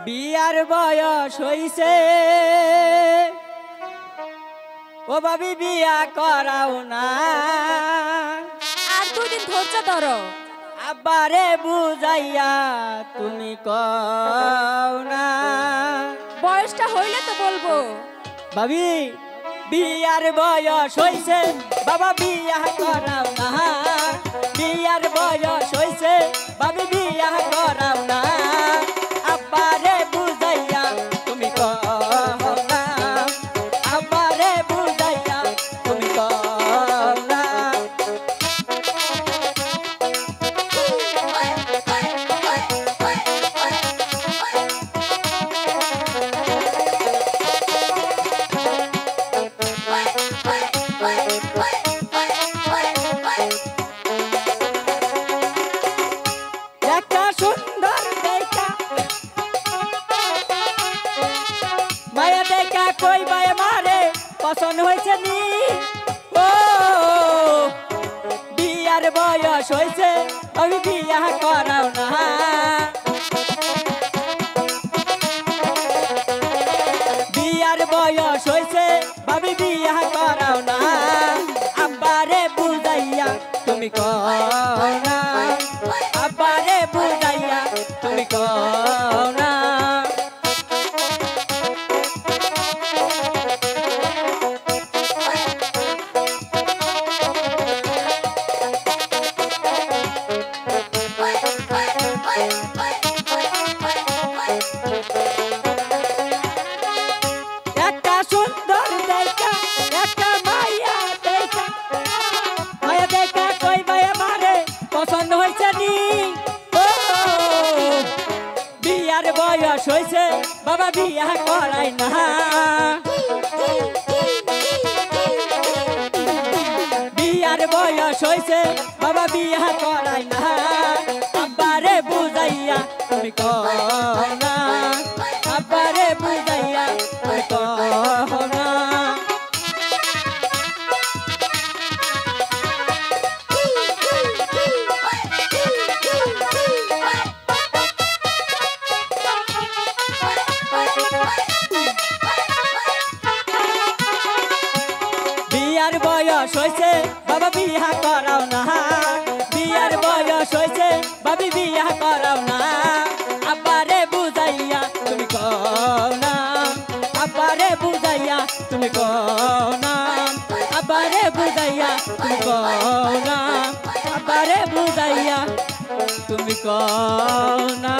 বিয়ার বয়স হইছে ও ভাবি বিয়া করাও না আর দুদিন ধৈর্য ধরো আবারে বুঝাইয়া তুমি কও না বয়সটা হইলে তো বলবো ভাবি বিয়ার বয়স হইছে বাবা বিয়া করাও না বিয়ার বয়স হইছে ভাবি বিয়া করাও না আবারে বুঝাইয়া তুমি কও না আবারে বুঝাইয়া তুমি কও না একটা সুন্দর দেখা মায়া দেখা কই মায়া মারে পছন্দ হয়েছে নি ও বিয়ার বয়স হয়েছে আমি বিয়া করাও না বিয়ার বয়স হয়েছে ভাবি বিয়া করাও না আব্বারে বুঝাইয়া তুমি কও না আব্বারে বুঝাইয়া তুমি কও না একটা সুন্দর দেখা একটা মায়া দেখা মায়া দেখা কই মায়া মারে পছন্দ হয়েছে নি ও বিয়ার বয়স হয়েছে বাবা বিয়া করাই না বিয়ার বয়স হয়েছে বাবা বিয়া করাই না আব্বারে বুঝাইয়া তুমি কও না আব্বারে বুঝাইয়া তুমি কও না বিয়ার বয়স হয়েছে বাবা বিয়া করাও না বিয়ার বয়স হয়েছে বাবি বিয়া করাও না আব্বারে বুঝাইয়া তুমি কও না আব্বারে বুঝাইয়া তুমি কও না আব্বারে বুঝাইয়া তুমি কও না আব্বারে বুঝাইয়া তুমি কও না